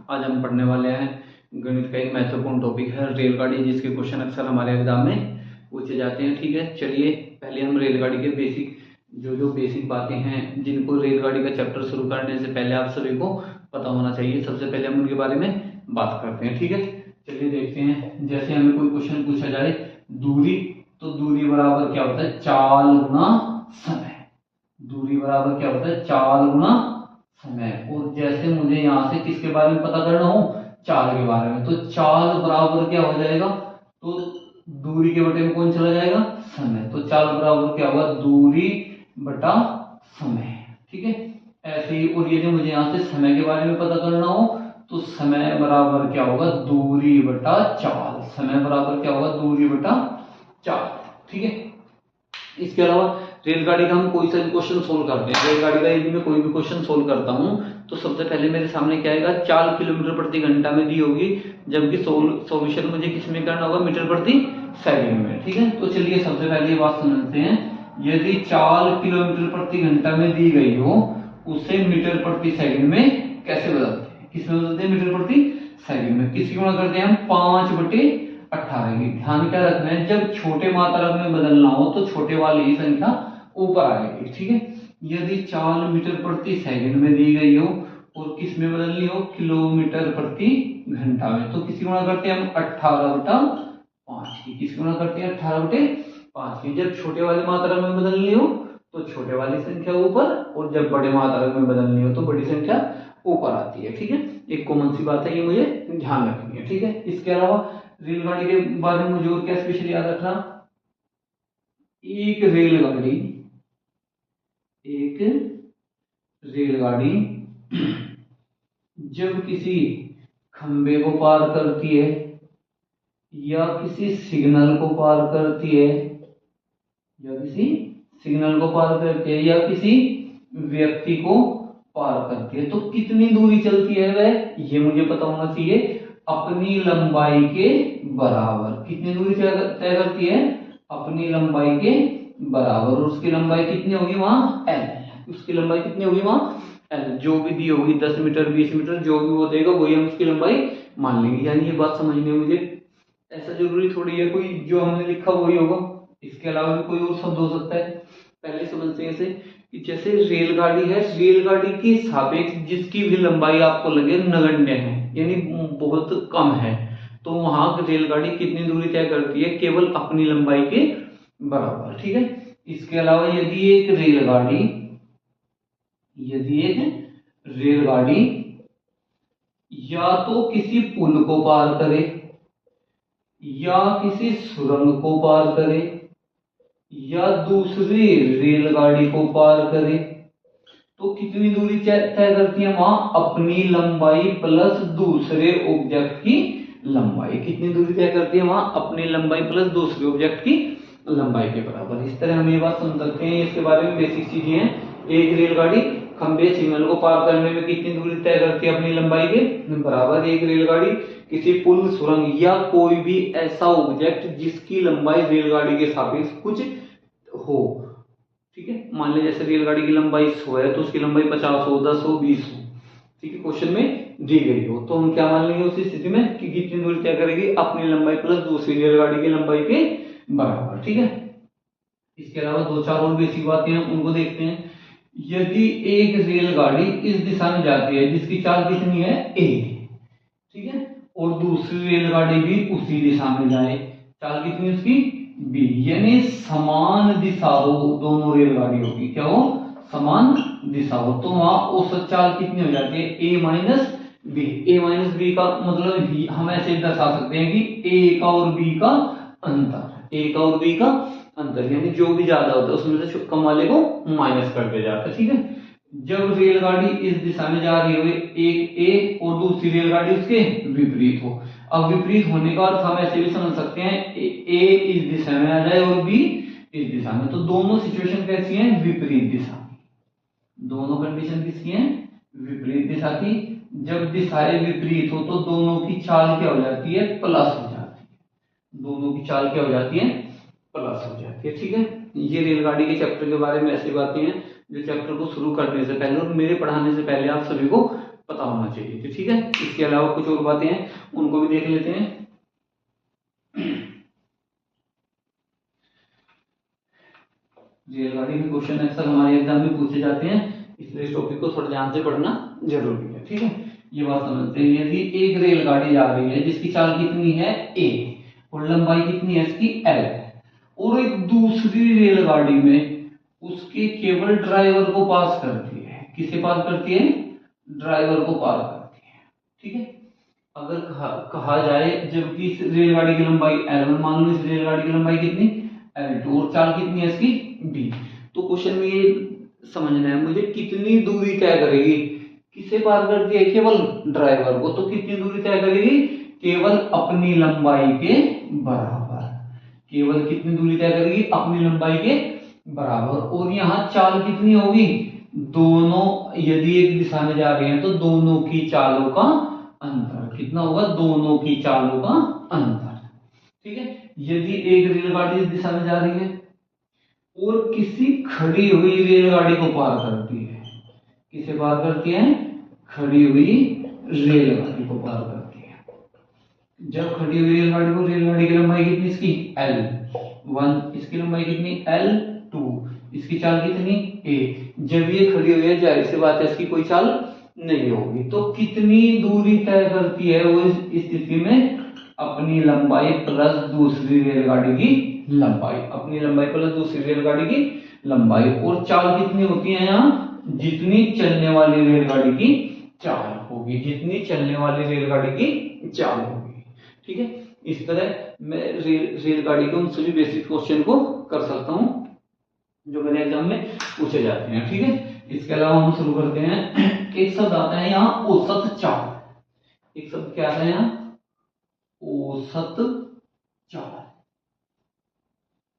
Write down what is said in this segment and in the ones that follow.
आज हम पढ़ने वाले हैं गणित का एक महत्वपूर्ण टॉपिक है रेलगाड़ी, जिसके क्वेश्चन अक्सर हमारे एग्जाम में पूछे जाते हैं। ठीक है, चलिए पहले हम रेलगाड़ी के बेसिक जो बेसिक बातें हैं, जिनको रेलगाड़ी का चैप्टर शुरू करने से पहले आप सभी को पता होना चाहिए, सबसे पहले हम उनके बारे में बात करते हैं। ठीक है, चलिए देखते हैं। जैसे हमें कोई क्वेश्चन पूछा जाए दूरी, तो दूरी बराबर क्या होता है, चाल गुना समय। दूरी बराबर क्या होता है, चाल गुना समय। और जैसे मुझे यहाँ से किसके बारे में पता करना हो, चाल के बारे में, तो चाल बराबर क्या हो जाएगा, तो दूरी के बटे में कौन चला जाएगा, समय। तो चाल बराबर क्या होगा, दूरी बटा समय। ठीक है, ऐसे ही। और यदि मुझे यहाँ से समय के बारे में पता करना हो, तो समय बराबर क्या होगा, दूरी बटा चाल। समय बराबर क्या होगा, दूरी बटा चाल। ठीक है, इसके अलावा रेलगाड़ी का हम कोई सा भी क्वेश्चन सोल्व करते हैं, रेलगाड़ी का यदि मैं कोई भी क्वेश्चन सोल्व करता हूं, तो सबसे पहले मेरे सामने क्या आएगा, 4 किलोमीटर प्रति घंटा में दी होगी, जबकि सॉल्यूशन मुझे किस में करना होगा, मीटर प्रति सेकंड में। ठीक है, तो चलिए सबसे पहले ये बात समझते हैं। यदि 4 किलोमीटर प्रति घंटा में दी गई हो, उसे मीटर प्रति सेकंड में कैसे बदलते हैं, किसमें बदलते हैं, मीटर प्रति सेकंड में। किसकी गुणा करते हैं हम, 5/18 की। ध्यान क्या रखना है, जब छोटे मात्रक में बदलना हो तो छोटे वाली ही संख्या ऊपर आएगी। ठीक है, यदि चाल मीटर प्रति सेकंड में दी गई हो और किस में बदलनी हो, किलोमीटर प्रति घंटा में, तो किसकी गुणा करते हैं हम, 18/5 की। किसकी गुणा करते हैं, 18/5 की। जब छोटे वाले मात्रक में बदलनी हो तो छोटे वाली संख्या ऊपर, और जब बड़े मात्रक में बदलनी हो तो बड़ी संख्या ऊपर आती है। ठीक है, एक कॉमन सी बात है, ये मुझे ध्यान रखनी है। ठीक है, इसके अलावा रेलगाड़ी के बारे में मुझे और क्या स्पेशल याद रखना, एक रेलगाड़ी जब किसी खंबे को पार करती है, या किसी सिग्नल को पार करती है, या किसी व्यक्ति को पार करती है, तो कितनी दूरी चलती है वह, ये मुझे पता होना चाहिए। अपनी लंबाई के बराबर। कितनी दूरी तय करती है, अपनी लंबाई के बराबर। और उसकी लंबाई कितनी होगी वहां, एल। उसकी लंबाई कितनी होगी वहां, एल। जो भी दी होगी 10 मीटर 20 मीटर, जो भी वो देगा वही हम उसकी लंबाई मान लेंगे। यानी ये बात समझनी है मुझे, ऐसा जरूरी थोड़ी है कोई जो हमने लिखा वही होगा, इसके अलावा भी कोई और शब्द हो सकता है। पहले समझते हैं इसे, कि जैसे रेलगाड़ी है, रेलगाड़ी के सापेक्ष जिसकी भी लंबाई आपको लगे नगण्य है, यानी बहुत कम है, तो वहां रेलगाड़ी कितनी दूरी तय करती है, केवल अपनी लंबाई के बराबर। ठीक है, इसके अलावा यदि एक रेलगाड़ी या तो किसी पुल को पार करे, या किसी सुरंग को पार करे, या दूसरी रेलगाड़ी को पार करे, तो कितनी दूरी तय करती है वहां, अपनी लंबाई प्लस दूसरे ऑब्जेक्ट की लंबाई। कितनी दूरी तय करती है वहां, अपनी लंबाई प्लस दूसरे ऑब्जेक्ट की लंबाई के बराबर। इस तरह हम ये बात समझ सकते हैं। इसके बारे में बेसिक चीजें हैं, एक रेलगाड़ी खंबे सिग्नल को पार करने में कितनी दूरी तय करती है, अपनी लंबाई के बराबर। एक रेलगाड़ी किसी पुल, सुरंग या कोई भी ऐसा ऑब्जेक्ट जिसकी लंबाई रेलगाड़ी के सापेक्ष कुछ हो। ठीक है, मान लीजिए जैसे रेलगाड़ी की लंबाई 100 है, तो उसकी लंबाई 50 हो, 10 हो, 20 हो। ठीक है, क्वेश्चन में दी गई हो, तो हम क्या मान लेंगे उसी स्थिति में, कि कितनी दूरी तय करेगी, अपनी लंबाई प्लस दूसरी रेलगाड़ी की लंबाई के बराबर। ठीक है, इसके अलावा 2-4 और बेसिक बातें हैं, उनको देखते हैं। यदि एक रेलगाड़ी इस दिशा में जाती है, जिसकी चाल कितनी है, a, ठीक है, और दूसरी रेलगाड़ी भी उसी दिशा में जाए, चाल कितनी उसकी, b, यानी समान दिशा हो, दोनों रेलगाड़ी होगी, क्या हो, समान दिशा हो, तो वहां औसत चाल कितनी हो जाती है, a minus B. a minus B का मतलब हम ऐसे दर्शा सकते हैं कि a का और b का अंतर, यानी जो भी ज्यादा होता है उसमें से कम वाले को माइनस कर दिया जाता है। ठीक है, जब रेलगाड़ी इस दिशा में जा रही हो, एक ए और दूसरी रेलगाड़ी उसके विपरीत हो। अब विपरीत होने का अर्थ हम ऐसे भी समझ सकते हैं, ए इस दिशा में आ जाए और बी इस दिशा में, तो दोनों सिचुएशन कैसी हैं, विपरीत दिशा। दोनों कंडीशन किसकी हैं, विपरीत दिशा की। जब दिशाएं विपरीत हो तो दोनों की चाल क्या हो जाती है, प्लस हो जाती है। दोनों की चाल क्या हो जाती है, प्लस हो जाती है। ठीक है, ये रेलगाड़ी के चैप्टर के बारे में ऐसी बातें हैं जो चैप्टर को शुरू करने से पहले और मेरे पढ़ाने से पहले आप सभी को पता होना चाहिए थी। ठीक है, इसके अलावा कुछ और बातें हैं, उनको भी देख लेते हैं। रेलगाड़ी के क्वेश्चन अक्सर हमारे एग्जाम में पूछे जाते हैं, इसलिए इस टॉपिक को थोड़ा ध्यान से पढ़ना जरूरी है। ठीक है, ये बात समझते हैं। यदि एक रेलगाड़ी जा रही है जिसकी चाल कितनी है a और लंबाई कितनी है इसकी l, और एक दूसरी रेलगाड़ी में उसके केवल ड्राइवर को पास करती है। किसे पास करती है? ड्राइवर को पास करती है। ठीक है, अगर कहा जाए जबकि इस रेलगाड़ी की लंबाई l1, मान लो इस रेलगाड़ी की लंबाई कितनी l2 और चाल कितनी है इसकी b, तो क्वेश्चन में ये समझना है मुझे कितनी दूरी तय करेगी, किसे पार करती है? केवल ड्राइवर को। तो कितनी दूरी तय करेगी? केवल अपनी लंबाई के बराबर। केवल कितनी दूरी तय करेगी? अपनी लंबाई के बराबर। और यहाँ चाल कितनी होगी? दोनों यदि एक दिशा में जा रहे हैं तो दोनों की चालों का अंतर कितना होगा? दोनों की चालों का अंतर। ठीक है, यदि एक रेलगाड़ी इस दिशा में जा रही है और किसी खड़ी हुई रेलगाड़ी को पार करती है, किसे पार करती है? खड़ी हुई रेलगाड़ी को पार करती है। जब खड़ी हुई रेलगाड़ी की लंबाई कितनी इसकी l1, इसकी लंबाई कितनी l2, इसकी चाल कितनी a। जब ये खड़ी हुई है जाहिर सी बात है इसकी कोई चाल नहीं होगी। तो कितनी दूरी तय करती है वो इस स्थिति में? अपनी लंबाई प्लस दूसरी रेलगाड़ी की लंबाई। अपनी लंबाई प्लस दूसरी रेलगाड़ी की लंबाई। और चाल कितनी होती है यहाँ? जितनी चलने वाली रेलगाड़ी की चाल होगी, जितनी चलने वाली रेलगाड़ी की चाल होगी। ठीक है, इस तरह मैं रेलगाड़ी के उन सभी बेसिक क्वेश्चन को कर सकता हूं जो मेरे एग्जाम में पूछे जाते हैं। ठीक है, इसके अलावा हम शुरू करते हैं। एक शब्द आता है यहाँ औसत चाल। एक शब्द क्या आता है यहाँ? औसत चाल।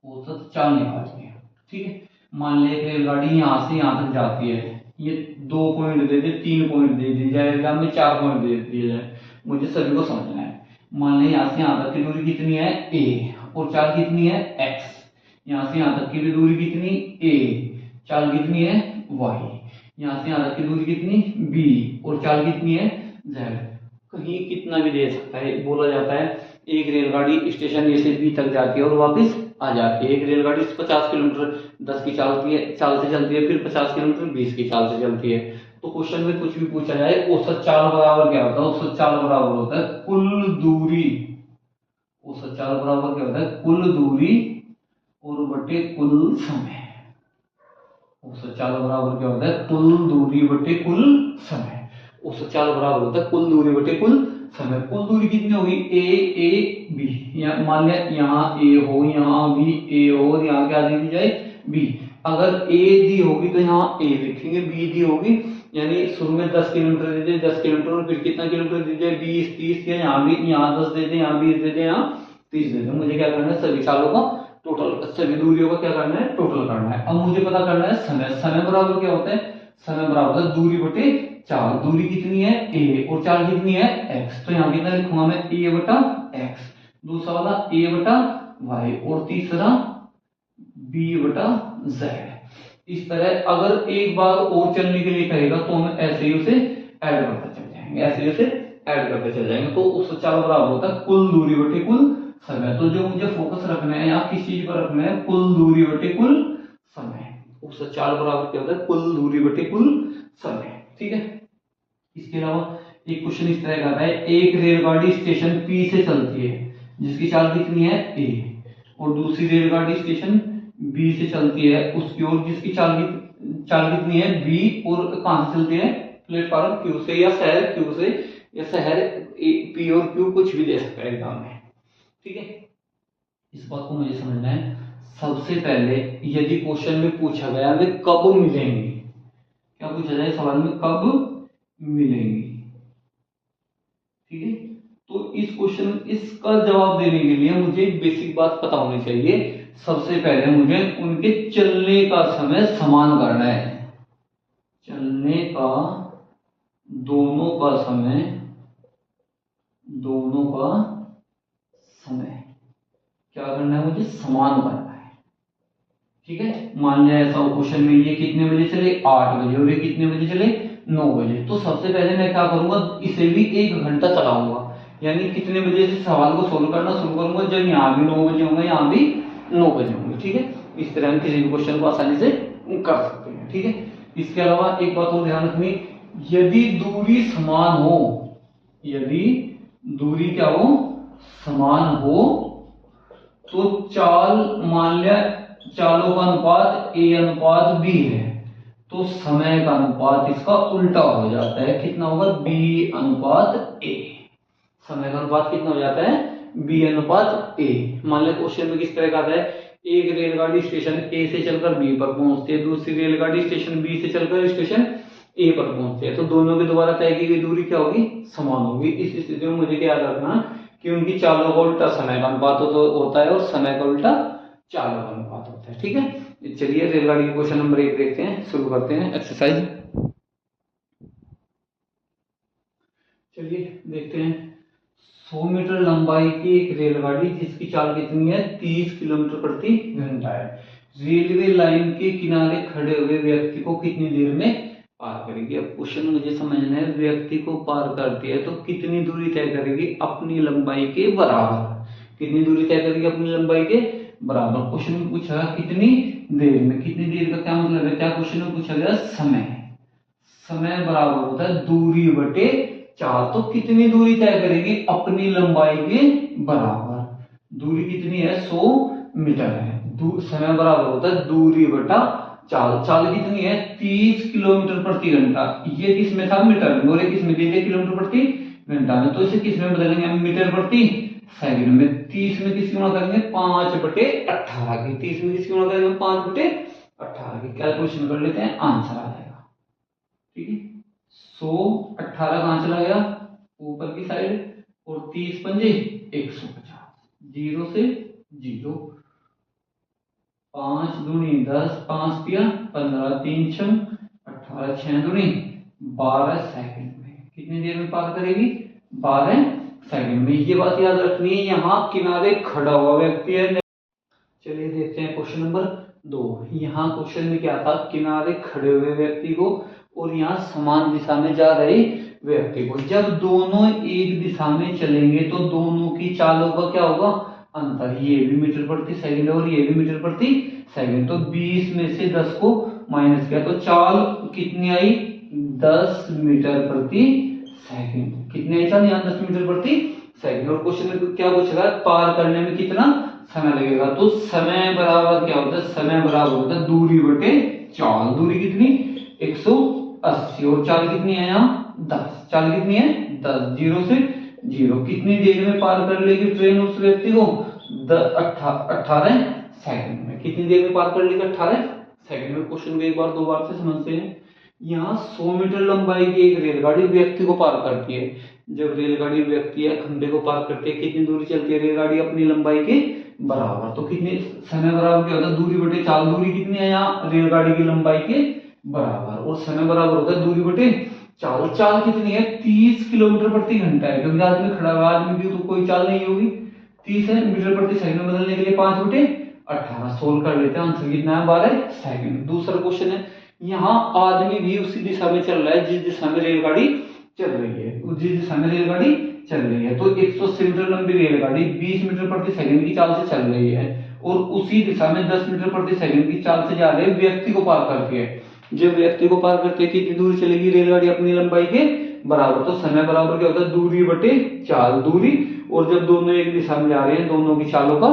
औसत चाल निकालनी है। ठीक है, मान लिया रेलगाड़ी यहाँ से यहाँ तक जाती है, ये 2 पॉइंट दे दे, 3 पॉइंट दे दिए जाए, एग्जाम में 4 पॉइंट दे दिए जाए, मुझे सभी को समझना है। मान लिया यहाँ से यहाँ तक की दूरी कितनी है a और चाल कितनी है x। यहाँ से यहाँ तक की भी दूरी कितनी a, चाल कितनी है y। यहाँ से यहाँ तक की दूरी कितनी b और चाल कितनी है z। कहीं कितना भी दे सकता है। बोला जाता है एक रेलगाड़ी स्टेशन ए से बी तक जाती है और वापस आ जाती है। एक रेलगाड़ी 50 किलोमीटर 10 की चाल से चलती है, फिर 50 किलोमीटर 20 की चाल से चलती है। तो क्वेश्चन में कुछ भी पूछा जाए, औसत चाल बराबर क्या होता है? औसत चाल बराबर होता है कुल दूरी। औसत चाल बराबर क्या होता है? कुल दूरी और बटे कुल समय। औसत चाल बराबर क्या होता है? कुल दूरी बटे कुल समय। औसत चाल बराबर होता है कुल दूरी बटे कुल समय। कुल दूरी कितनी होगी? A B. मान लिया यहाँ ए हो, यहाँ भी ए हो, और यहाँ क्या दे दी जाए बी। अगर ए दी होगी तो यहाँ ए लिखेंगे, बी दी होगी यानी शुरू में 10 किलोमीटर दे दे, 10 किलोमीटर, और फिर कितना किलोमीटर दे जाए 20 30, या यहाँ भी यहाँ 10 दे दे, यहाँ 20 दे दे, यहाँ 30 दे दे। मुझे क्या करना है? सभी चालों का टोटल, सभी दूरियों का क्या करना है? टोटल करना है। अब मुझे पता करना है समय। समय बराबर क्या होता है? समय बराबर है दूरी बटे चाल। दूरी कितनी है a और चाल कितनी है x। तो यहाँ कितना लिखूंगा मैं? a बटा x, दूसरा वाला a बटा y, और तीसरा b बटा z। इस तरह अगर एक बार और चलने के लिए कहेगा तो हम ऐसे ही उसे ऐड करते चल जाएंगे, ऐसे ही उसे ऐड करते चल जाएंगे। तो उस चाल बराबर होता है कुल दूरी बटे कुल समय। तो जो मुझे फोकस रखना है या किस चीज पर रखना है? कुल दूरी बटे कुल समय। उस चाल बराबर क्या होता है? कुल दूरी बटे कुल समय। ठीक है, इसके अलावा एक क्वेश्चन इस तरह का आता है, एक रेलगाड़ी स्टेशन P से चलती है जिसकी चाल कितनी है a, और दूसरी रेलगाड़ी स्टेशन B से चलती है उसकी ओर जिसकी चाल कितनी है b, और कहां से चलती है? प्लेटफॉर्म Q से या शहर Q से, या शहर P और Q कुछ भी दे सकता है एग्जाम में। ठीक है, इस बात को मुझे समझना है। सबसे पहले यदि क्वेश्चन में पूछा गया वे कब मिलेंगे, क्या पूछा जाए सवाल में? कब मिलेंगी। ठीक है, तो इस क्वेश्चन इसका जवाब देने के लिए मुझे एक बेसिक बात पता होनी चाहिए। सबसे पहले मुझे उनके चलने का समय समान करना है। चलने का दोनों का समय क्या करना है? मुझे समान करना है। ठीक है, मान लिया ऐसा क्वेश्चन में ये कितने बजे चले? 8 बजे, और ये कितने बजे चले? 9 बजे। तो सबसे पहले मैं क्या करूंगा, इसे भी 1 घंटा चलाऊंगा, यानी कितने बजे से सवाल को सोल्व करना शुरू करूंगा, जब यहाँ भी 9 बजे होंगे, यहाँ भी 9 बजे होंगे। ठीक है, इस तरह हम किसी भी क्वेश्चन को आसानी से कर सकते हैं। ठीक है, इसके अलावा एक बात और ध्यान रखनी, यदि दूरी समान हो, यदि दूरी क्या हो, समान हो, तो चाल, मान लिया चालों का अनुपात a अनुपात b है, तो समय का अनुपात इसका उल्टा हो जाता है। कितना होगा, b अनुपात a। समय का अनुपात कितना हो जाता है, b अनुपात a। मान लिया क्वेश्चन में किस तरह का आता है, एक रेलगाड़ी स्टेशन a से चलकर b पर पहुंचती है, दूसरी रेलगाड़ी स्टेशन b से चलकर स्टेशन a पर पहुंचती है, तो दोनों के द्वारा तय की गई दूरी क्या होगी, समान होगी। इस स्थिति में मुझे क्या याद रखना कि उनकी चालों का उल्टा समय का अनुपात होता है और समय का उल्टा चालों का अनुपात होता है। ठीक है, चलिए रेलगाड़ी के क्वेश्चन नंबर 1 देखते हैं, शुरू करते हैं एक्सरसाइज। चलिए देखते हैं, 100 मीटर लंबाई की एक रेलगाड़ी जिसकी चाल कितनी है, 30 किलोमीटर प्रति घंटा है, रेलवे लाइन के किनारे खड़े हुए व्यक्ति को कितनी देर में पार करेगी। अब क्वेश्चन मुझे समझना है, व्यक्ति को पार करती है तो कितनी दूरी तय करेगी, अपनी लंबाई के बराबर। कितनी दूरी तय करेगी, अपनी लंबाई के बराबर। क्वेश्चन में पूछा कितनी देर में, कितनी देर का क्या मतलब है, क्या क्वेश्चन में पूछा गया, समय। समय बराबर होता है दूरी बटे चाल, तो कितनी दूरी तय करेगी, अपनी लंबाई के बराबर। दूरी कितनी है, 100 मीटर है, समय बराबर होता है दूरी बटा चाल। चाल कितनी है, 30 किलोमीटर प्रति घंटा। ये किस में था, मीटर में, और ये किस में दिए, किलोमीटर प्रति घंटा में। तो इसे किस में बदलेंगे हम, मीटर प्रति सेकंड में। 30 में किसकी गुणा करेंगे, 5/18 की। 30 में किसकी गुणा करेंगे, 5/18 की। कैलकुलेशन कर लेते हैं, आंसर आ जाएगा। ठीक है, 118 कहां चला गया, ऊपर की साइड, और 30 पंजे 150, 0 से 0, 5 दूनी 10, 5 पिया 15, 3 छम 18, 6 दूनी 12 सेकंड में। कितनी देर में पार करेगी, 12 सेकंड में। ये बात याद रखनी है, यहाँ किनारे खड़ा हुआ व्यक्ति है। चलिए देखते हैं क्वेश्चन नंबर 2। यहाँ क्वेश्चन में क्या था, किनारे खड़े हुए व्यक्ति को और यहाँ समान दिशा में जा रहे व्यक्ति को। जब दोनों एक दिशा में चलेंगे तो दोनों की चालों का क्या होगा, अंतर। ये भी मीटर प्रति सेकंड और ये भी मीटर प्रति सेकंड, तो 20 में से 10 को माइनस किया तो चाल कितनी आई, 10 मीटर प्रति सेकंड। कितनी आई चाल, यहाँ 10 मीटर प्रति सेकंड। और क्वेश्चन में क्या पूछ रहा है, पार करने में कितना समय लगेगा, तो समय बराबर क्या होता है, समय बराबर होता है दूरी बटे चाल। दूरी कितनी, 180, और चाल कितनी है यहाँ 10। चाल कितनी है 10, 0 से 0। कितनी देर में पार कर लेगी ट्रेन उस व्यक्ति को, 18 सेकंड में। कितनी देर में पार कर लेगी, 18 सेकंड में। क्वेश्चन को एक बार दो बार से समझते हैं। यहाँ 100 मीटर लंबाई की एक रेलगाड़ी व्यक्ति को पार करती है। जब रेलगाड़ी व्यक्ति या खंबे को पार करती है, कितनी दूरी चलती है रेलगाड़ी, अपनी लंबाई के बराबर। तो कितनी, समय बराबर क्या होता है, दूरी बटे चाल। दूरी कितनी है यहाँ, रेलगाड़ी की लंबाई के बराबर, और समय बराबर होता है दूरी बटे चाल। चाल कितनी है, 30 किलोमीटर प्रति घंटा है, क्योंकि आदमी खड़ा हुआ, आदमी की तो कोई चाल नहीं होगी। 30 है, मीटर प्रति सेकंड में बदलने के लिए 5/18 सोल्व कर लेते हैं। आंसर कितना है, 12 सेकंड। दूसरा क्वेश्चन है, यहाँ आदमी भी उसी दिशा में चल रहा है जिस दिशा में रेलगाड़ी चल रही है, जिस दिशा में रेलगाड़ी चल रही है। तो 180 मीटर लंबी रेलगाड़ी 20 मीटर प्रति सेकंड की चाल से चल रही है, और उसी दिशा में 10 मीटर प्रति सेकंड की चाल से जा रहे व्यक्ति को पार करती है। जब व्यक्ति को पार करते हैं, कितनी दूर चलेगी रेलगाड़ी, अपनी लंबाई के बराबर। तो समय बराबर क्या होता है, दूरी बटे चाल। दूरी, और जब दोनों एक दिशा में जा रहे हैं, दोनों की चालों का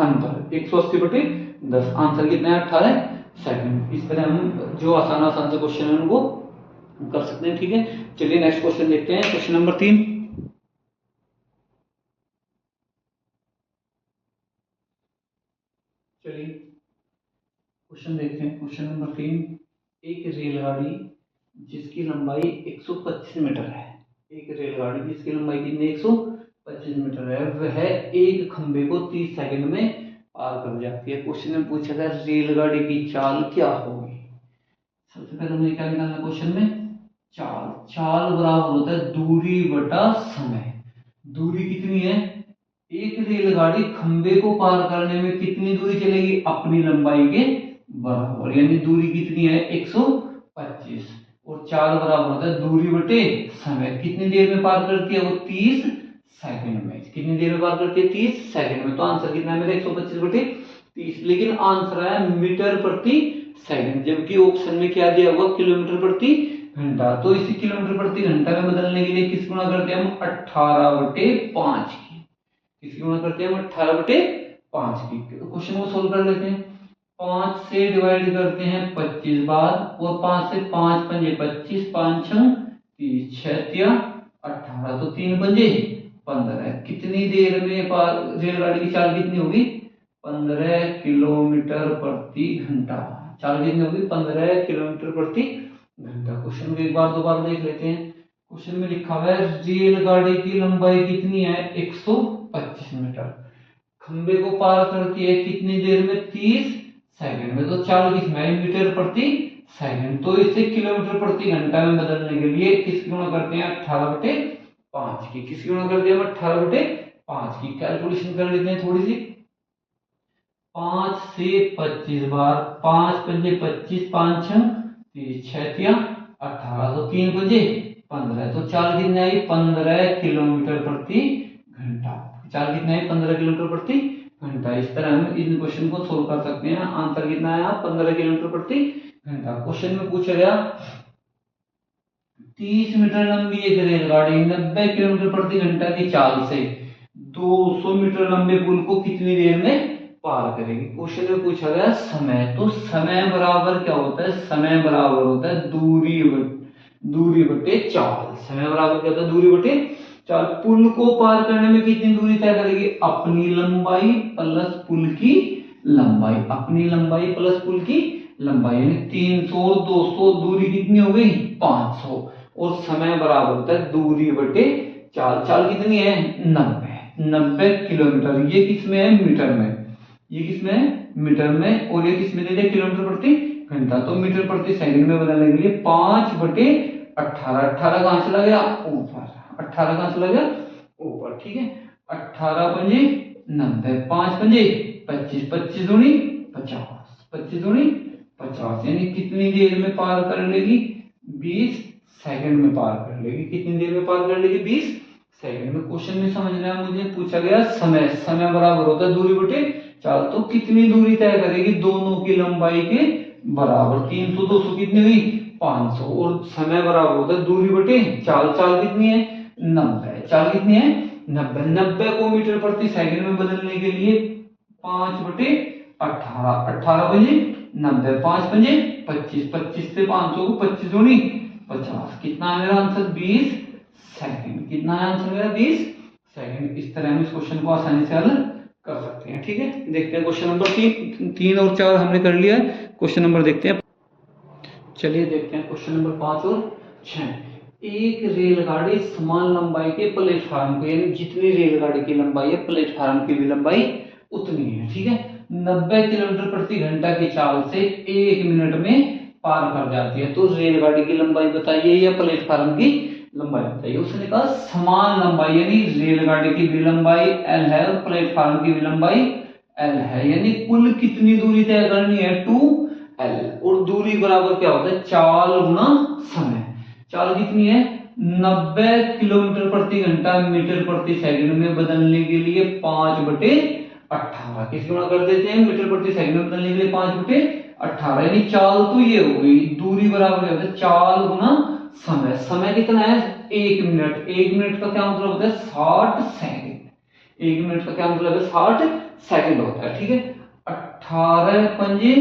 अंतर 180/10। आंसर कितना है, 18 सेकंड। इस तरह हम जो आसान से क्वेश्चन है उनको कर सकते हैं। ठीक है, चलिए नेक्स्ट क्वेश्चन देखते हैं, क्वेश्चन नंबर 3। चलिए क्वेश्चन देखते हैं, क्वेश्चन नंबर 3। एक रेलगाड़ी जिसकी लंबाई 125 मीटर है, एक रेलगाड़ी जिसकी लंबाई कितनी, 125 मीटर है, वह एक खंबे को 30 सेकंड में पार कर जाती है। क्वेश्चन में पूछा गया रेलगाड़ी की चाल क्या होगी। सबसे पहले मुझे क्या निकालना है क्वेश्चन में, चाल। चाल बराबर होता है दूरी बटा समय। दूरी कितनी है, एक रेलगाड़ी खंबे को पार करने में कितनी दूरी चलेगी, अपनी लंबाई के बराबर, यानी दूरी कितनी है 125, और चाल बराबर होता है दूरी बटे समय। कितनी देर में पार करती है वो? 30 सेकंड में। कितनी देर में पार करती है? 30 सेकंड में। तो आंसर कितना है मेरा? 125 बटे 30। लेकिन आंसर है मीटर प्रति सेकंड, जबकि ऑप्शन में क्या दिया हुआ? किलोमीटर प्रति घंटा। तो इसी किलोमीटर प्रति घंटा में बदलने के लिए किस गुणा करते हैं हम? 18 बटे 5 की। किसकी गुणा करते हैं हम? 18 बटे 5 की। क्वेश्चन को सोल्व कर लेते हैं। 5 से डिवाइड करते हैं 25 बार, और 5 से 5 पंजे 25, 5 छंग 30, 6 तिया 18, तो 3 पंजे 15। कितनी देर में रेलगाड़ी की चाल कितनी होगी? 15 किलोमीटर प्रति घंटा। चाल कितनी होगी? 15 किलोमीटर प्रति घंटा। क्वेश्चन को एक बार दो बार देख लेते हैं। क्वेश्चन में लिखा हुआ है रेलगाड़ी की लंबाई कितनी है? 125 मीटर। खंबे को पार करती है कितनी देर में? 30 सेकंड में। तो चाल किसमें है? मीटर प्रति सेकंड। तो इसे किलोमीटर प्रति घंटा में बदलने के लिए किसकी गुणा करते हैं? 18 बटे 5 की। किसकी गुणा करते हैं? 18 बटे 5 की। कैलकुलेशन कर लेते हैं थोड़ी सी। 5 से 25 बार, 5 पंजे 25, 5 छंग 30, 6 तिया 18, तो 3 पंजे 15। तो चाल कितनी आई? 15 किलोमीटर प्रति घंटा। चाल कितना है? 15 किलोमीटर प्रति घंटा। इस तरह हम इन क्वेश्चन को सोल्व कर सकते हैं। आंसर कितना आया? 15 किलोमीटर प्रति घंटा। क्वेश्चन में पूछा गया 30 मीटर लंबी एक रेलगाड़ी 90 किलोमीटर प्रति घंटा की चाल से 200 मीटर लंबे पुल को कितनी देर में पार करेगी। क्वेश्चन में पूछा गया समय। तो समय बराबर क्या होता है? समय बराबर होता है दूरी बटे चाल। समय बराबर क्या होता है? दूरी बटे चाल। पुल को पार करने में कितनी दूरी तय करेगी? अपनी लंबाई प्लस पुल की लंबाई। अपनी लंबाई प्लस पुल की लंबाई, यानी 300 और 200, दूरी कितनी हो गई? 500। और समय बराबर होता है दूरी बटे चाल। चाल कितनी है? 90 किलोमीटर। ये किसमें है? मीटर में। ये किसमें है? मीटर में। और ये किसमें दे दिया? किलोमीटर प्रति घंटा। तो मीटर प्रति सेकंड में बदलने के लिए 5 बटे 18। 18 कहां से लग गया? ऊपर। 18 कहां से लग गया? ऊपर। ठीक है। 18 पंजे 90, 5 पंजे 25, 25 दूनी 50, 25 दूनी 50। यानी कितनी देर में पार कर लेगी? 20 सेकंड में पार कर लेगी। कितनी देर में पार कर लेगी? 20 सेकंड में। क्वेश्चन में समझना है मुझे। पूछा गया समय। समय बराबर होता है दूरी बटे चाल। तो कितनी दूरी तय करेगी? दोनों की लंबाई के बराबर। 300 200 कितनी हुई? 500। और समय बराबर होता है दूरी बटे चाल। चाल कितनी है? 90। चाल कितनी है? 90। 90 को मीटर प्रति सेकंड में बदलने के लिए 5 बटे 18। 18 पंजे 90, 5 पंजे 25, 25 से 500 को 25 दूनी 50। कितना है मेरा आंसर? 20 सेकंड। कितना है आंसर मेरा? 20 सेकंड। इस तरह हम इस क्वेश्चन को आसानी से हल कर सकते हैं। ठीक है। देखते हैं क्वेश्चन नंबर 3 और 4 हमने कर लिया है। क्वेश्चन नंबर देखते हैं। चलिए देखते हैं क्वेश्चन नंबर 5 और 6। एक रेलगाड़ी समान लंबाई के प्लेटफार्म को, यानी जितनी रेलगाड़ी की लंबाई है प्लेटफार्म की भी लंबाई उतनी है। ठीक है। 90 किलोमीटर प्रति घंटा की चाल से 1 मिनट में पार कर जाती है। तो रेलगाड़ी की लंबाई बताइए या प्लेटफार्म की लंबाई बताइए। उसने कहा समान लंबाई, यानी रेलगाड़ी की भी लंबाई एल है और प्लेटफार्म की भी लंबाई एल है, यानी कुल कितनी दूरी तय करनी है? 2L। और दूरी बराबर क्या होता है? चाल गुना समय। चाल कितनी है? 90 किलोमीटर प्रति घंटा मीटर प्रति सेकंड में बदलने के लिए 5 बटे 18। किसकी गुणा कर देते हैं? मीटर प्रति सेकंड में बदलने के लिए 5 बटे 18। यानी चाल तो ये हो गई। दूरी बराबर क्या होता है? चाल गुना समय। समय कितना है? 1 मिनट। 1 मिनट का क्या मतलब होता है? 60 सेकंड। 1 मिनट का क्या मतलब है? 60 सेकंड होता है। ठीक है। 18 पंजे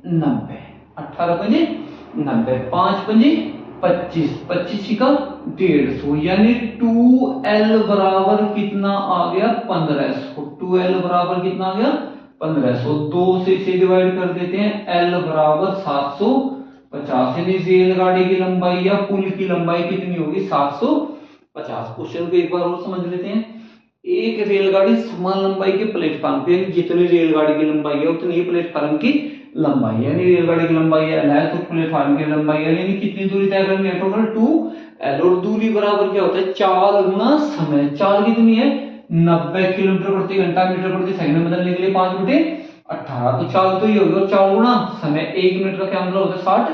90, 18 पंजे 90, 5 पंजे 25, 25 का 150, यानी 2L बराबर कितना आ गया? 1500। 2L बराबर कितना आ गया? 1500। 2 से इसे डिवाइड कर देते हैं। L बराबर 750, यानी रेलगाड़ी की लंबाई या पुल की लंबाई कितनी होगी? 750। क्वेश्चन को एक बार और समझ लेते हैं। एक रेलगाड़ी समान लंबाई के प्लेटफार्म पे, जितनी रेलगाड़ी की लंबाई है उतनी ही प्लेटफार्म की लंबाई, यानी रेलगाड़ी की लंबाई L है तो प्लेटफार्म की लंबाई L, यानी कितनी दूरी तय करनी है? Total 2L। और दूरी बराबर क्या होता है? चाल गुना समय। चाल कितनी है? 90 किलोमीटर प्रति घंटा मीटर प्रति सेकंड में बदलने के लिए 5 बटे 18। तो चाल तो ये होगी। और चाल गुना समय। 1 मिनट का क्या मतलब होता है? 60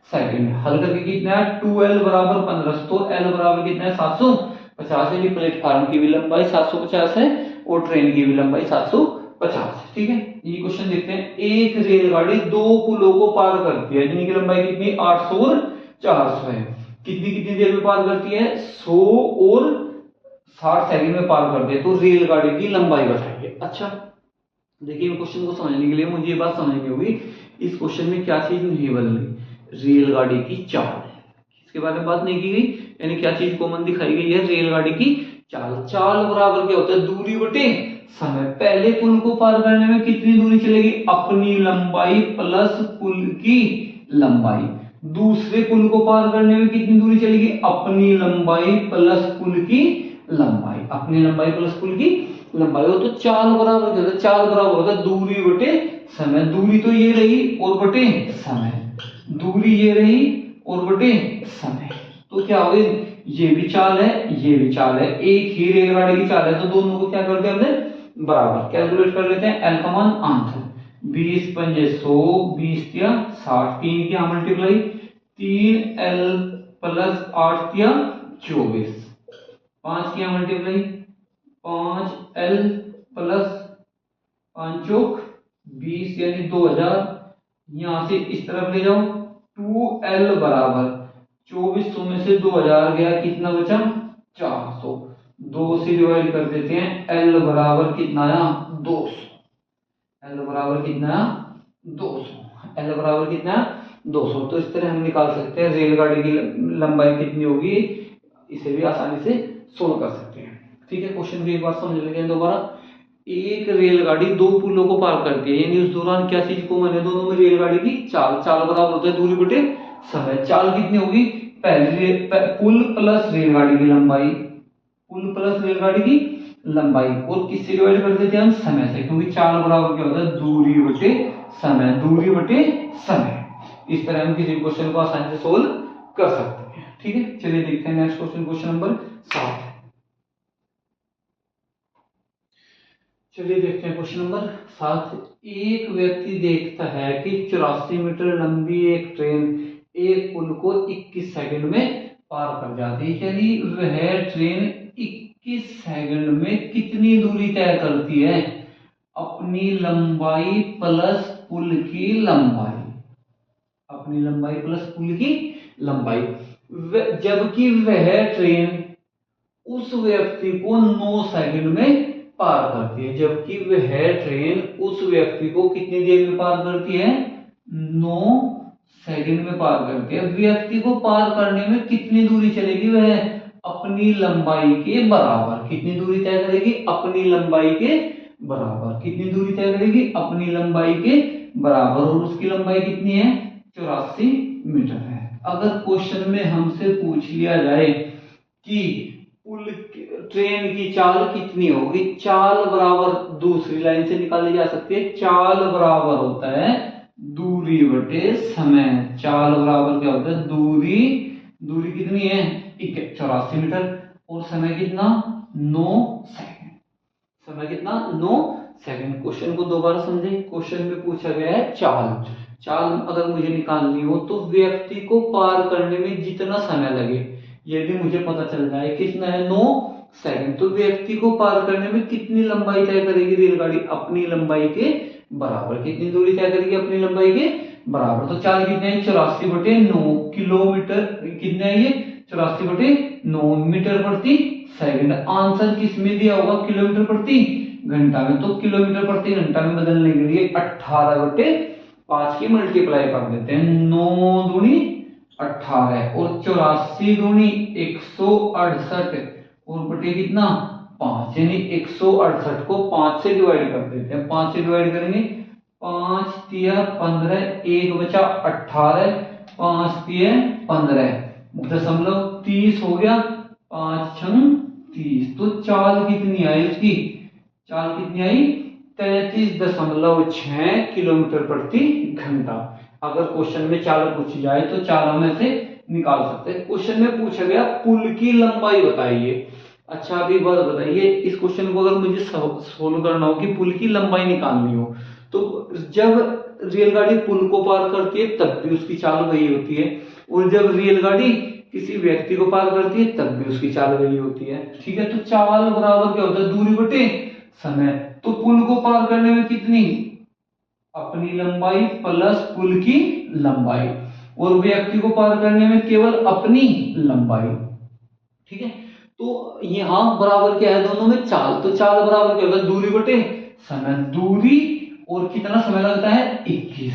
सेकंड। हल करके कितना है 2l बराबर 15, तो l बराबर कितना है 750 है। प्लेटफार्म की भी लंबाई 750 है और ट्रेन की भी लंबाई 750 है। ठीक है, ये क्वेश्चन देखते हैं। एक रेलगाड़ी दो पुलों को पार करती है जिनकी लंबाई कितनी 800 और 400 है। कितनी कितनी देर में पार करती है 100 और 60 सेकंड में पार करती है। तो रेलगाड़ी की लंबाई बताइए। अच्छा देखिए, क्वेश्चन को समझने के लिए मुझे ये बात समझनी होगी, इस क्वेश्चन में क्या चीज नहीं बदली, रेलगाड़ी की चाल, इसके बारे में बात नहीं की गई, यानी क्या चीज कॉमन दिखाई गई है, रेलगाड़ी की चाल। चाल बराबर क्या होता है दूरी बटे समय। पहले पुल को पार करने में कितनी दूरी चलेगी, अपनी लंबाई प्लस पुल की लंबाई। दूसरे पुल को पार करने में कितनी दूरी चलेगी, अपनी लंबाई प्लस पुल की लंबाई। अपनी लंबाई प्लस पुल की लंबाई हो तो चाल बराबर क्या होता है, चाल बराबर होता है दूरी बटे समय। दूरी तो ये रही और बटे समय, दूरी ये रही और बटे समय, तो क्या हो गई, ये भी चाल है ये भी चाल है, एक ही रेलगाड़ी की चाल है, तो दोनों को क्या करते हैं हमने बराबर। कैलकुलेट कर लेते हैं, एल का मान आंसर 20 पंजे 100, 20 या 60, 3 की मल्टीप्लाई 3l प्लस 8 या 24, 5 की मल्टीप्लाई 5l प्लस 5 चौक 20 यानी 2000। यहां से इस तरफ ले जाओ 2l बराबर 2400 में से 2000 गया, कितना बचा 400। 2 से डिवाइड कर देते हैं, l बराबर कितना आया 200। l बराबर कितना 200, l बराबर कितना 200। तो इस तरह हम निकाल सकते हैं रेलगाड़ी की लंबाई कितनी होगी, इसे भी आसानी से सोल्व कर सकते हैं। ठीक है, क्वेश्चन की एक बार समझ लेते हैं दोबारा। एक रेलगाड़ी दो पुलों को पार करती है, यानी उस दौरान क्या चीज कॉमन है दोनों में, रेलगाड़ी की चाल। चाल बराबर होता है दूरी बटे समय। चाल कितनी होगी, पहले पुल प्लस रेलगाड़ी की लंबाई, पुल प्लस रेलगाड़ी की लंबाई, और किससे डिवाइड कर देते हैं हम, समय से, क्योंकि चाल बराबर क्या होता है दूरी बटे समय, दूरी बटे समय। इस तरह हम किसी क्वेश्चन को आसानी से सोल्व कर सकते हैं। ठीक है, चलिए देखते हैं नेक्स्ट क्वेश्चन, क्वेश्चन नंबर 7। चलिए देखते हैं क्वेश्चन नंबर 7। एक व्यक्ति देखता है कि 84 मीटर लंबी एक ट्रेन एक पुल को 21 सेकंड में पार कर जाती है, यानी वह ट्रेन 21 सेकंड में कितनी दूरी तय करती है, अपनी लंबाई प्लस पुल की लंबाई, अपनी लंबाई प्लस पुल की लंबाई। जबकि वह ट्रेन उस व्यक्ति को 9 सेकंड में पार करती है, जबकि वह ट्रेन उस व्यक्ति को कितनी देर में पार करती है, 9 सेकंड में पार करती है। व्यक्ति को पार करने में कितनी दूरी चलेगी, वह अपनी लंबाई के बराबर। कितनी दूरी तय करेगी, अपनी लंबाई के बराबर। कितनी दूरी तय करेगी, अपनी लंबाई के बराबर, और उसकी लंबाई कितनी है 84 मीटर है। अगर क्वेश्चन में हमसे पूछ लिया जाए कि पुल ट्रेन की चाल कितनी होगी, चाल बराबर दूसरी लाइन से निकाली जा सकती है। चाल बराबर होता है दूरी बटे समय। चाल बराबर क्या होता है दूरी, दूरी कितनी है 84 मीटर, और समय कितना 9 सेकंड, समय कितना 9 सेकंड। क्वेश्चन को दोबारा समझें, क्वेश्चन में पूछा गया है चाल। चाल अगर मुझे निकालनी हो तो व्यक्ति को पार करने में जितना समय लगे यदि मुझे पता चल जाए कितना है 9 सेकंड, तो व्यक्ति को पार करने में कितनी लंबाई तय करेगी रेलगाड़ी, अपनी लंबाई के बराबर। कितनी दूरी तय करेगी, अपनी लंबाई के बराबर। तो चाल कितने 84 बटे 9 किलोमीटर, कितने है ये 84 बटे 9 मीटर प्रति सेकंड। आंसर किस में दिया होगा, किलोमीटर प्रति घंटा में, तो किलोमीटर प्रति घंटा में बदलने के लिए 18 बटे 5 की मल्टीप्लाई कर देते हैं। 9 दूनी 18 और 84 दूनी 168 और बटे कितना 5, यानी 168 को 5 से डिवाइड कर देते हैं। 5 से डिवाइड करेंगे, 5 तिया 15, 1 बचा 18, 5 तिया 15 दशमलव 30 हो गया, 5 छंग 30। तो चाल कितनी आई उसकी, चाल कितनी आई 33.6 किलोमीटर प्रति घंटा। अगर क्वेश्चन में चाल पूछी जाए तो चाल हम ऐसे निकाल सकते हैं। क्वेश्चन में पूछा गया पुल की लंबाई बताइए। अच्छा अभी बात बताइए, इस क्वेश्चन को अगर मुझे सोल्व करना हो कि पुल की लंबाई निकालनी हो, तो जब रेलगाड़ी पुल को पार करती है तब भी उसकी चाल वही होती है, और जब रेलगाड़ी किसी व्यक्ति को पार करती है तब भी उसकी चाल वही होती है। ठीक है, तो चाल बराबर क्या होता है, दूरी बटे समय। तो पुल को पार करने में कितनी, अपनी लंबाई प्लस पुल की लंबाई, और व्यक्ति को पार करने में केवल अपनी लंबाई। ठीक है, तो यहां बराबर क्या है दोनों में, चाल। तो चाल बराबर क्या होगा, दूरी बटे समय। दूरी और कितना समय लगता है 21,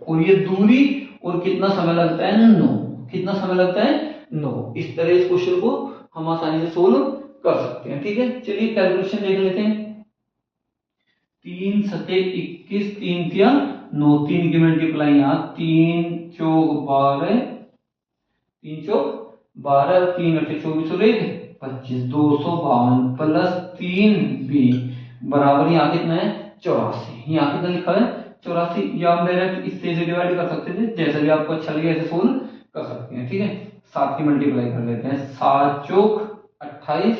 और ये दूरी और कितना समय लगता है 9। कितना समय लगता है 9। इस तरह इस क्वेश्चन को हम आसानी से सोल्व कर सकते हैं। ठीक है, चलिए कैलकुलेशन देख लेते हैं। 3 सते 21, 3 तिया 9, 3 की मल्टीप्लाई यहाँ, 3 चौक 12, 3 चौक 12, 3 अठे 24 और 1 25, 252 प्लस 3 बी बराबर यहाँ कितना है 84। यहाँ कितना लिखा है 84, या हम डायरेक्ट इससे डिवाइड कर सकते थे, जैसा भी आपको अच्छा लगे ऐसे सोल्व कर सकते हैं। ठीक है, 7 की मल्टीप्लाई कर लेते हैं, 7 चौक 28,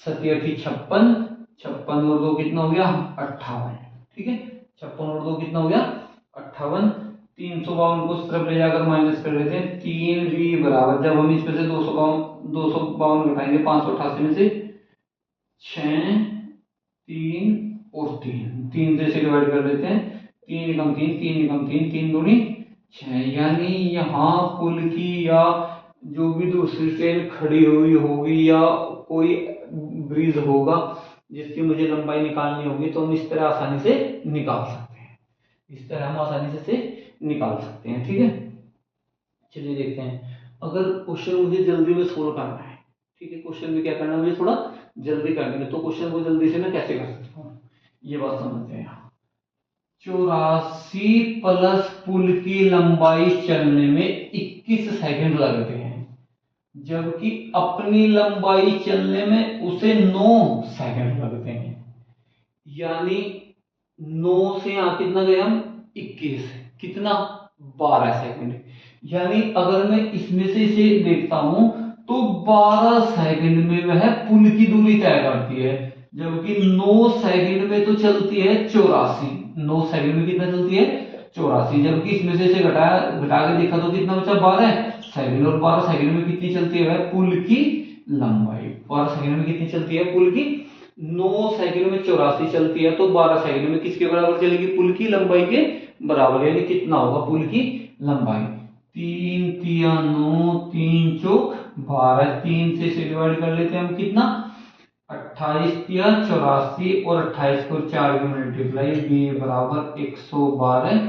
7 अठी 56, 56 और 2 कितना हो गया 58। ठीक है, 56 और 2 कितना हो गया 58। 352 को उस तरफ ले जाकर माइनस कर लेते हैं, 3 बी बराबर, जब हम इसमें से 252 घटाएंगे 588 में से 6, 3 और 3 से डिवाइड कर लेते हैं, 3 निकम 3, 3 निकम 3, 3 दूनी 6। यानी यहाँ पुल की या जो भी दूसरी ट्रेन खड़ी हुई होगी या कोई ब्रिज होगा जिसकी मुझे लंबाई निकालनी होगी, तो हम इस तरह आसानी से निकाल सकते हैं। इस तरह हम आसानी से निकाल सकते हैं। ठीक है, चलिए देखते हैं। अगर क्वेश्चन मुझे जल्दी में सोल्व करना है, ठीक है, क्वेश्चन में क्या करना है, मुझे थोड़ा जल्दी करना है, तो क्वेश्चन को जल्दी से मैं कैसे कर सकता हूँ, ये बात समझते हैं। 84 प्लस पुल की लंबाई चलने में 21 सेकंड लगते हैं, जबकि अपनी लंबाई चलने में उसे 9 सेकंड लगते हैं। यानी 9 से यहां कितना गए हम 21, कितना 12 सेकंड। यानी अगर मैं इसमें से इसे देखता हूं तो 12 सेकंड में वह पुल की दूरी तय करती है, जबकि 9 सेकंड में तो चलती है 84। 9 सेकंड में कितना चलती है 84, जबकि इसमें से इसे घटा के देखा तो कितना बचा 12 सेकंड, और 12 सेकंड में कितनी चलती है वह पुल की लंबाई। 12 सेकंड में कितनी चलती है पुल की, 9 सेकंड में 84 चलती है, तो 12 सेकंड में किसके बराबर चलेगी, पुल की लंबाई के बराबर। यानी कितना होगा पुल की लंबाई, 3 तिया 9, 3 चौक 12, 3 से इसे डिवाइड कर लेते हैं हम, कितना 28 तिया 84, और 28 को 4 की मल्टीप्लाई, बी बराबर 112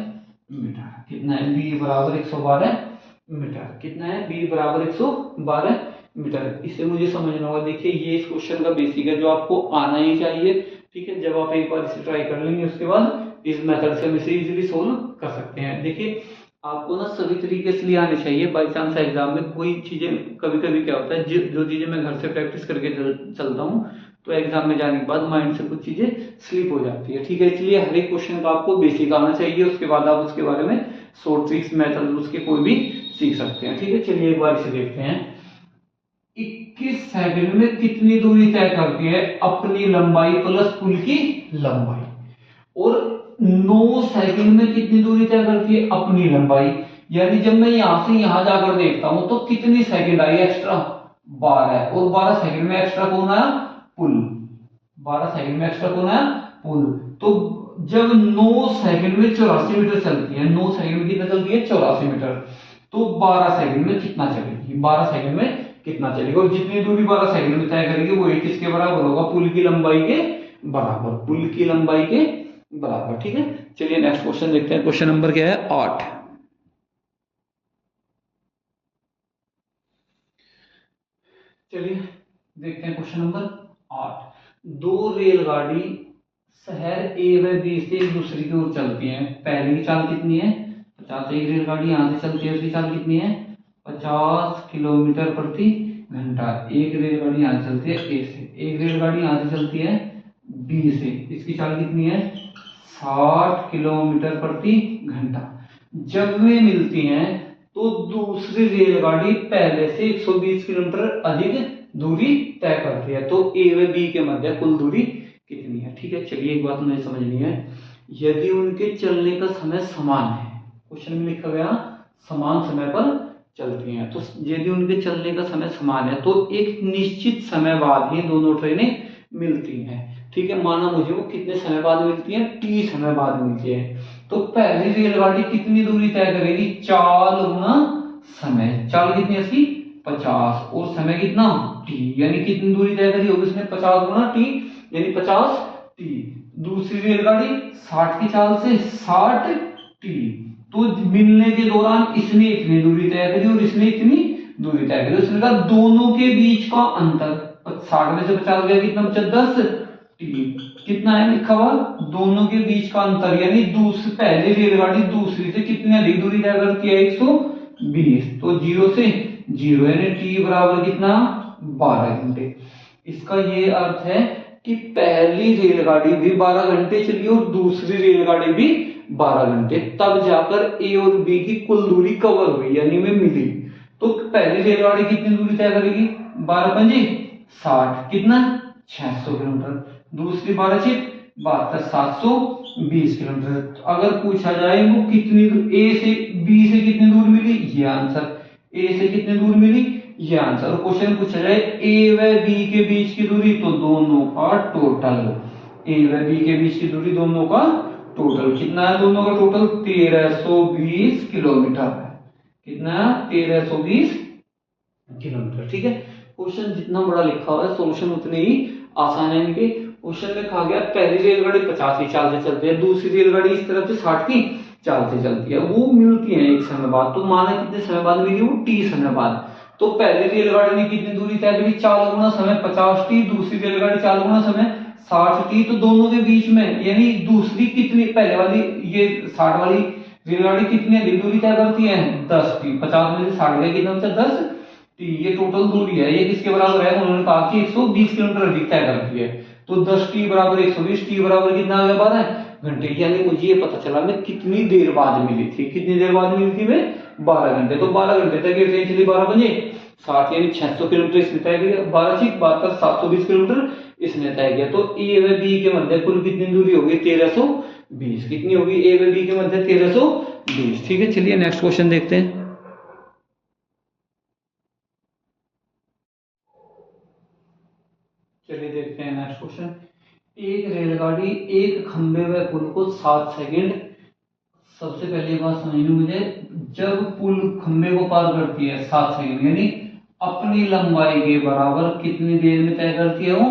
मीटर। कितना है बी बराबर 112 मीटर। कितना है बी बराबर 112 मीटर। इसे मुझे समझना होगा। देखिए ये इस क्वेश्चन का बेसिक है जो आपको आना ही चाहिए। ठीक है, जब आप एक बार इसे ट्राई कर लेंगे उसके बाद इस मेथड से हम इसे इजीली सोल्व कर सकते हैं। देखिए आपको ना सभी तरीके से आने चाहिए। बाई चांस एग्जाम में कोई चीजें, कभी कभी क्या होता है जो चीजें मैं घर से प्रैक्टिस करके चलता हूँ तो एग्जाम में जाने के बाद माइंड से कुछ चीजें स्लिप हो जाती है। ठीक है, इसलिए हर एक क्वेश्चन का आपको बेसिक आना चाहिए, उसके बाद आप उसके बारे में शॉर्ट ट्रिक्स मेथड उसके कोई भी सीख सकते हैं। ठीक है, चलिए एक बार इसे देखते हैं। 21 सेकंड में कितनी दूरी तय करती है अपनी लंबाई प्लस पुल की लंबाई, और 9 सेकंड में कितनी दूरी तय करती है अपनी लंबाई। यानी जब मैं यहां से यहां जाकर देखता हूं तो कितनी सेकंड आई एक्स्ट्रा 12, और 12 सेकंड में एक्स्ट्रा कौन आया पुल। 12 सेकंड में एक्स्ट्रा कौन आया पुल। तो जब 9 सेकंड में 84 मीटर चलती है, 9 सेकंड में कितना चलती है 84 मीटर, तो 12 सेकंड में कितना चलेगी, 12 सेकंड में कितना चलेगा, और जितनी दूरी 12 सेकंड में तय करेगी वो किसके बराबर होगा, पुल की लंबाई के बराबर, पुल की लंबाई के बराबर। ठीक है, चलिए नेक्स्ट क्वेश्चन देखते हैं। क्वेश्चन नंबर क्या है 8। चलिए देखते हैं क्वेश्चन नंबर 8। दो रेलगाड़ी शहर ए व बी से एक दूसरे की ओर चलती हैं। पहले की चाल कितनी है 50। एक रेलगाड़ी यहां से चलती है, उसकी चाल कितनी है 50 किलोमीटर प्रति घंटा। एक रेलगाड़ी यहां चलती है ए से, एक रेलगाड़ी यहां से चलती है बी से, इसकी चाल कितनी है 60 किलोमीटर प्रति घंटा। जब वे मिलती हैं तो दूसरी रेलगाड़ी पहले से 120 किलोमीटर अधिक दूरी तय करती है, तो ए व बी के मध्य कुल दूरी कितनी है। ठीक है, चलिए एक बात मुझे समझनी है। यदि उनके चलने का समय समान है, क्वेश्चन में लिखा गया समान समय पर चलती हैं, तो यदि उनके चलने का समय समान है तो एक निश्चित समय बाद ही दोनों ट्रेनें मिलती हैं। ठीक है, माना मुझे वो कितने समय बाद मिलती है, टी समय बाद मिलती है। तो पहली रेलगाड़ी कितनी दूरी तय करेगी, चाल गुना समय। चाल कितनी इसकी 50 और समय कितना टी, यानी कितनी दूरी तय करी होगी उसने 50 गुना टी यानी 50 टी। दूसरी रेलगाड़ी 60 की चाल से 60 टी, तो मिलने के दौरान इसने इतनी दूरी तय करी और इसने इतनी दूरी तय करी। उसने कहा दोनों के बीच का अंतर 60 में से 50 गया, कितना बचा 10 टी। कितना है लिखा हुआ, दोनों के बीच का अंतर, यानी दूसरी पहली रेलगाड़ी दूसरी से कितनी अधिक दूरी तय करती है 120, तो 0 से 0 यानी टी बराबर कितना 12 घंटे। इसका ये अर्थ है कि पहली रेलगाड़ी भी 12 घंटे चली और दूसरी रेलगाड़ी भी 12 घंटे, तब जाकर ए और बी की कुल दूरी कवर हुई यानी वे मिली। तो पहली रेलगाड़ी कितनी दूरी तय करेगी, 12 पंजे 60, कितना 600 किलोमीटर, दूसरी 12 छिक 72, 720 किलोमीटर। अगर पूछा जाए वो कितनी ए से बी से कितनी दूर मिली, ये आंसर, ए से कितनी दूर मिली ये आंसर। और क्वेश्चन पूछा जाए ए व बी के बीच की दूरी, तो दोनों का टोटल, ए व बी के बीच की दूरी दोनों का टोटल कितना है, दोनों का टोटल 1320 किलोमीटर है। कितना है 1320 किलोमीटर। ठीक है, क्वेश्चन जितना बड़ा लिखा हुआ है सोल्यूशन उतने ही आसान है इनके। क्वेश्चन में कहा गया पहली रेलगाड़ी 50 की चाल से चलती है, दूसरी रेलगाड़ी इस तरफ से 60 की चाल से चलती है, वो मिलती है एक समय बाद। तो माना कितने समय बाद मिली, वो टी समय बाद। तो पहली रेलगाड़ी ने कितनी दूरी तय करी, चाल गुना समय 50 टी, दूसरी रेलगाड़ी चाल गुना समय 60 टी, तो दोनों के बीच में यानी दूसरी कितनी, पहले वाली ये 60 वाली रेलगाड़ी कितनी अधिक दूरी तय करती है 10 टी, 50 में से 60 गया कितना बचा 10 टी, ये टोटल दूरी है, ये किसके बराबर है, उन्होंने कहा कि 120 किलोमीटर अधिक तय करती है। तो 10 टी बराबर 120, टी बराबर कितना आ गया 12 घंटे, यानी मुझे ये पता चला मैं कितनी देर बाद मिली थी, कितनी देर बाद मिली थी मैं 12 घंटे। तो 12 घंटे तक ये ट्रेन चली, 12 बजे 60 यानी 600 किलोमीटर इसने तय किया, 12 छिक 72, 720 किलोमीटर इसने तय किया। तो ए व बी के मध्य कुल कितनी दूरी होगी 1320, कितनी होगी ए व बी के मध्य 1320। ठीक है, चलिए नेक्स्ट क्वेश्चन देखते हैं। चलिए देखते हैं नेक्स्ट क्वेश्चन। एक रेलगाड़ी एक खंबे व पुल को 7 सेकंड, सबसे पहले बात समझनी मुझे, जब पुल खंबे को पार करती है 7 सेकंड यानी अपनी लंबाई के बराबर कितनी देर में तय करती है वो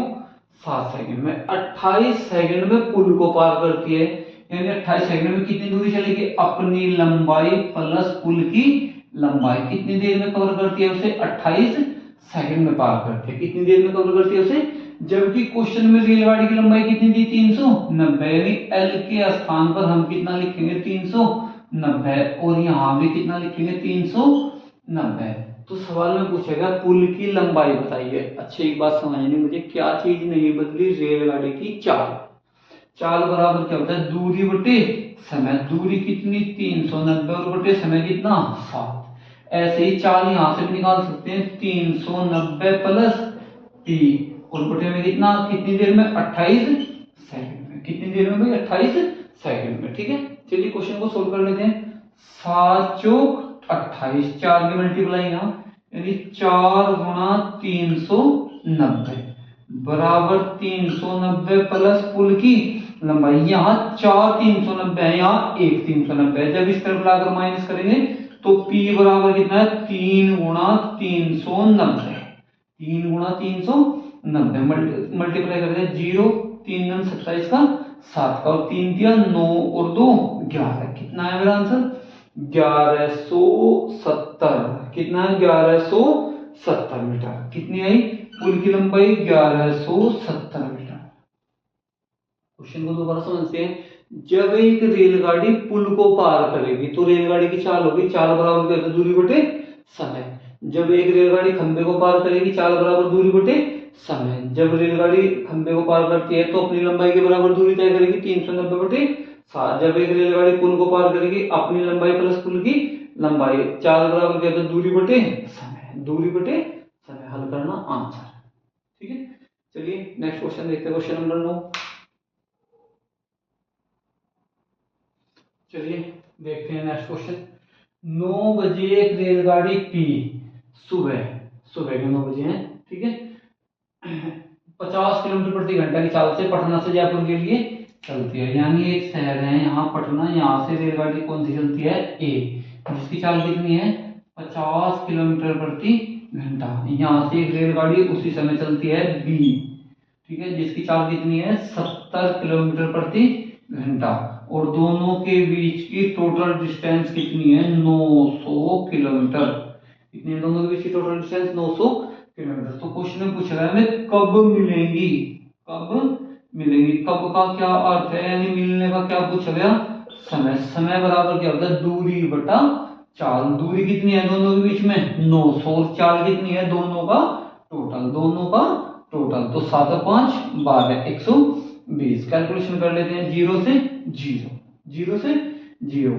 7 सेकंड में। 28 सेकंड में पुल को पार करती है, यानी 28 सेकंड में कितनी दूरी चलेगी, अपनी लंबाई प्लस पुल की लंबाई, कितनी देर में कवर करती है उसे 28 सेकंड में पार करती है, कितनी देर में कवर करती है उसे। जबकि क्वेश्चन में रेलगाड़ी की लंबाई कितनी दी 390, यानी एल के स्थान पर हम कितना लिखेंगे 390 और यहां भी कितना लिखेंगे 390। तो सवाल में पूछेगा पुल की लंबाई बताइए। अच्छा एक बात समझनी मुझे, क्या चीज नहीं बदली, रेलगाड़ी की चाल। चाल बराबर क्या होता है, दूरी बटे समय, दूरी कितनी 390 और बटे समय कितना 7। ऐसे ही चाल यहां से भी निकाल सकते हैं, 390 प्लस टी और बटे में कितना, कितनी देर में 28 सेकंड में, कितनी देर में भाई 28 सेकंड में। ठीक है, चलिए क्वेश्चन को सोल्व कर लेते हैं। 7 चौक 28, 4 की मल्टीप्लाई यहां यानी 4 गुना 390 बराबर 390 प्लस पुल की लंबाई, यहाँ 4 390 है, यहाँ 1 390 है, जब इस तरफ लाकर माइनस करेंगे तो P बराबर कितना है 3 गुना 390, 3 गुना 390 मल्टीप्लाई कर दिया, 0 3 9 27 का 7 का और 3 दिया 9 और 2 11, कितना है मेरा आंसर 1170, कितना है 1170 मीटर। कितनी आई पुल की लंबाई 1170 मीटर। क्वेश्चन को दोबारा समझते हैं। जब एक रेलगाड़ी पुल को पार करेगी तो रेलगाड़ी की चाल होगी, चाल बराबर क्या होता है दूरी बटे समय। जब एक रेलगाड़ी खंबे को पार करेगी चाल बराबर दूरी बटे समय। जब रेलगाड़ी खंबे को पार करती है तो अपनी लंबाई के बराबर दूरी तय करेगी 390 बटे 7। जब एक रेलगाड़ी पुल को पार करेगी अपनी लंबाई प्लस पुल की लंबाई, चाल बराबर क्या होता है दूरी बटे समय, दूरी बटे समय। हल करना आंसर। ठीक है, चलिए नेक्स्ट क्वेश्चन देखते हैं, क्वेश्चन नंबर 9। चलिए देखते हैं नेक्स्ट क्वेश्चन। 9 बजे एक रेलगाड़ी पी, सुबह सुबह के 9 बजे हैं, ठीक है, 50 किलोमीटर प्रति घंटा की चाल से पटना से जयपुर के लिए चलती है। यानी एक शहर है यहाँ पटना, यहाँ से रेलगाड़ी कौन सी चलती है, ए, जिसकी चाल कितनी है 50 किलोमीटर प्रति घंटा। यहाँ से एक रेलगाड़ी उसी समय चलती है बी, ठीक है, जिसकी चाल कितनी है 70 किलोमीटर प्रति घंटा, और दोनों के बीच की टोटल डिस्टेंस कितनी है 900 किलोमीटर। कितनी है दोनों के बीच की टोटल डिस्टेंस 900 किलोमीटर। तो क्वेश्चन में पूछ रहा है हमें कब मिलेंगी, कब मिलेंगी, कब का क्या अर्थ है, यानी मिलने का क्या पूछा गया, समय। समय बराबर क्या होता है दूरी बटा चाल। दूरी कितनी है दोनों के बीच में 900, और चाल कितनी है दोनों का टोटल, दोनों का टोटल। तो 7 और 5 12, 120। कैलकुलेशन कर लेते हैं, 0 से 0, 0 से 0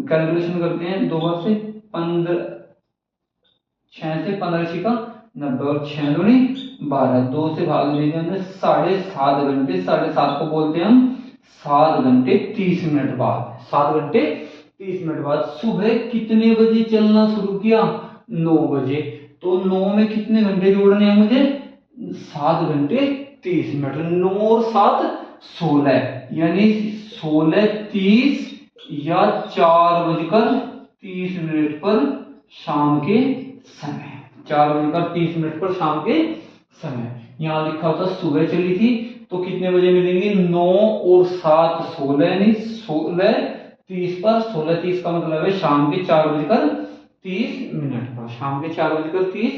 कैलकुलेशन करते हैं, 2 बार से 15, 6 से 15 छिका 90, और 6 दूनी 12, 2 से भाग देंगे हमने 7.5 घंटे, 7.5 को बोलते हैं हम 7 घंटे 30 मिनट बाद, 7 घंटे 30 मिनट बाद। सुबह कितने बजे चलना शुरू किया 9 बजे, तो 9 में कितने घंटे जोड़ने हैं मुझे 7 घंटे 30 मिनट, 9 और 7 16, यानी 16:30 या 4:30 पर शाम के समय, 4:30 पर शाम के समय। यहाँ लिखा होता सुबह चली थी, तो कितने बजे मिलेंगे 9 और 7 16, यानी 16:30 पर, 16:30 का मतलब है शाम के 4:30 पर, शाम के 4:30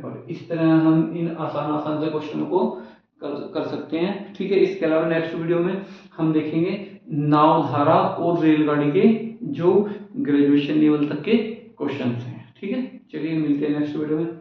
पर। इस तरह हम इन आसान आसान से क्वेश्चनों को कर सकते हैं, ठीक है। इसके अलावा नेक्स्ट वीडियो में हम देखेंगे नावधारा और रेलगाड़ी के जो ग्रेजुएशन लेवल तक के क्वेश्चन हैं, ठीक है। चलिए मिलते हैं नेक्स्ट वीडियो में।